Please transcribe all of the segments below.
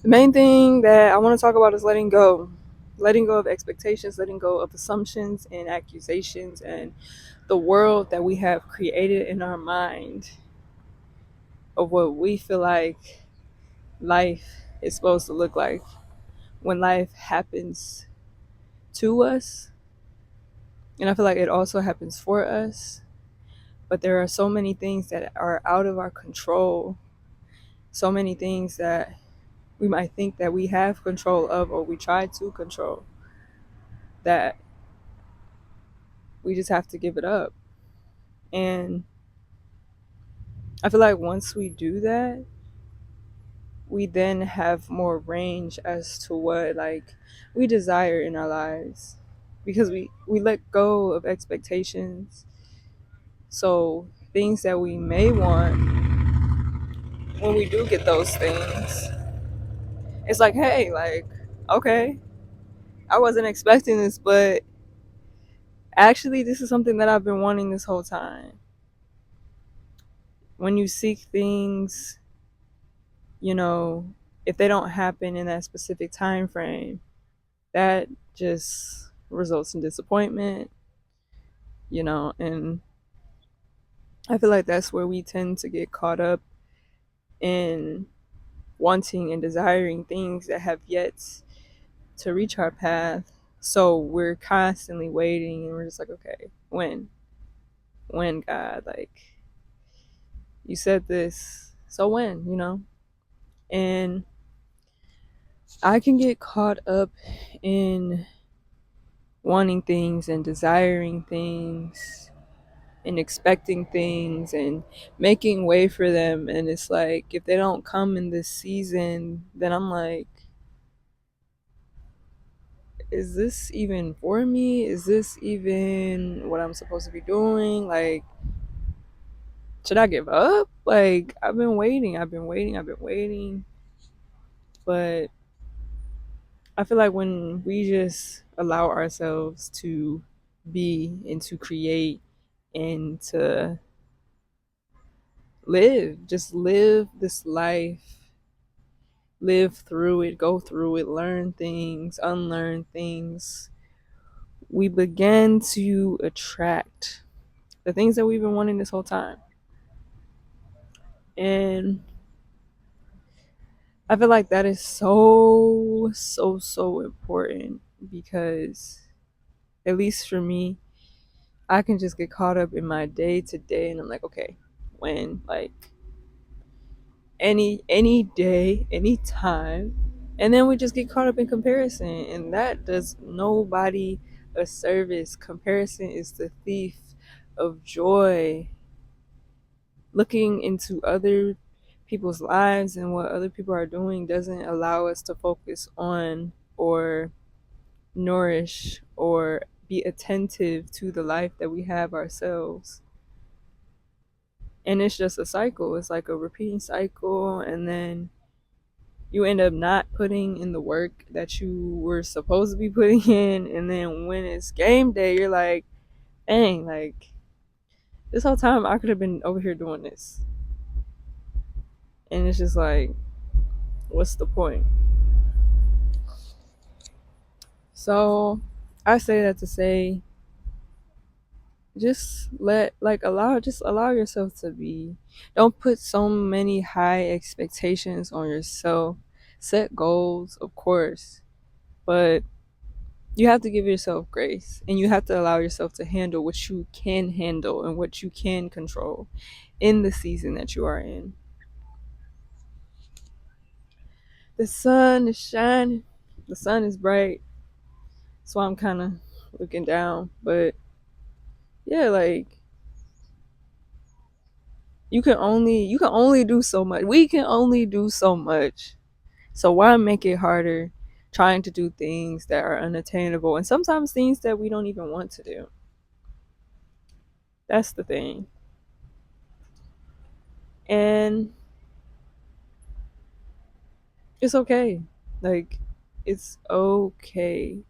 The main thing that I want to talk about is letting go of expectations, letting go of assumptions and accusations and the world that we have created in our mind of what we feel like life is supposed to look like when life happens to us. And I feel like it also happens for us. But there are so many things that are out of our control, so many things that we might think that we have control of or we try to control, that we just have to give it up. And I feel like once we do that, we then have more range as to what like we desire in our lives because we let go of expectations. So things that we may want, when we do get those things, it's like, hey, like, okay, I wasn't expecting this, but actually this is something that I've been wanting this whole time. When you seek things, you know, if they don't happen in that specific time frame, that just results in disappointment, and I feel like that's where we tend to get caught up in wanting and desiring things that have yet to reach our path. So we're constantly waiting and we're just like, okay, when God, like, you said this, so when. And I can get caught up in wanting things and desiring things and expecting things and making way for them, and it's like if they don't come in this season, then I'm like, is this even for me? Is this even what I'm supposed to be doing? Like, should I give up? Like, I've been waiting, but I feel like when we just allow ourselves to be and to create and to live, just live this life, live through it, go through it, learn things, unlearn things, we begin to attract the things that we've been wanting this whole time. And I feel like that is so, so, so important because, at least for me, I can just get caught up in my day to day and I'm like, okay, when? Like, any day, any time. And then we just get caught up in comparison, and that does nobody a service. Comparison is the thief of joy. Looking into other people's lives and what other people are doing doesn't allow us to focus on or nourish or be attentive to the life that we have ourselves. And it's just a cycle. It's like a repeating cycle, and then you end up not putting in the work that you were supposed to be putting in, and then when it's game day, you're like, dang, like, this whole time I could have been over here doing this. And it's just like, what's the point? So I say that to say, just allow yourself to be. Don't put so many high expectations on yourself. Set goals, of course, but you have to give yourself grace, and you have to allow yourself to handle what you can handle and what you can control in the season that you are in. The sun is shining, the sun is bright, so I'm kind of looking down, but yeah, like, you can only do so much. We can only do so much. So why make it harder trying to do things that are unattainable and sometimes things that we don't even want to do? That's the thing. And it's okay. Like, it's okay.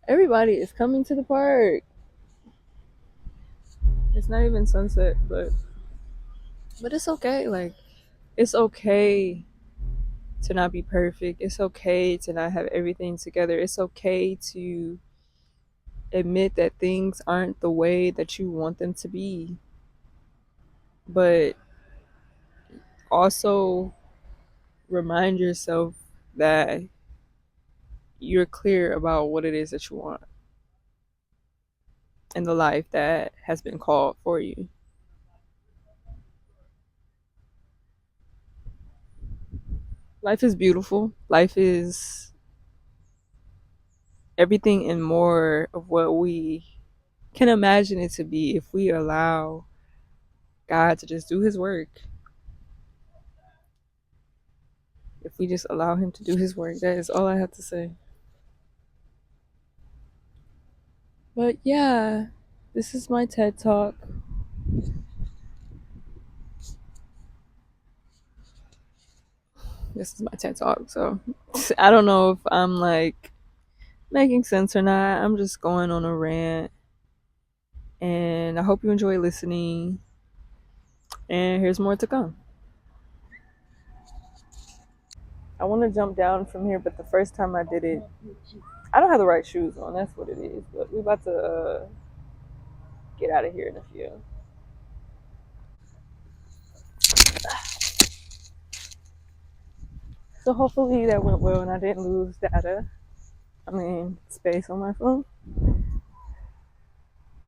Everybody is coming to the park. It's not even sunset, but it's okay. Like, It's okay to not be perfect. It's okay to not have everything together. It's okay to admit that things aren't the way that you want them to be. But also remind yourself that you're clear about what it is that you want in the life that has been called for you. Life is beautiful. Life is everything and more of what we can imagine it to be if we allow God to just do his work. If we just allow him to do his work, that is all I have to say. But yeah, this is my TED Talk. This is my TED Talk. So I don't know if I'm like making sense or not. I'm just going on a rant. And I hope you enjoy listening. And here's more to come. I want to jump down from here, but the first time I did it, I don't have the right shoes on. That's what it is. But we about to get out of here in a few. So hopefully that went well and I didn't lose data. I mean, space on my phone.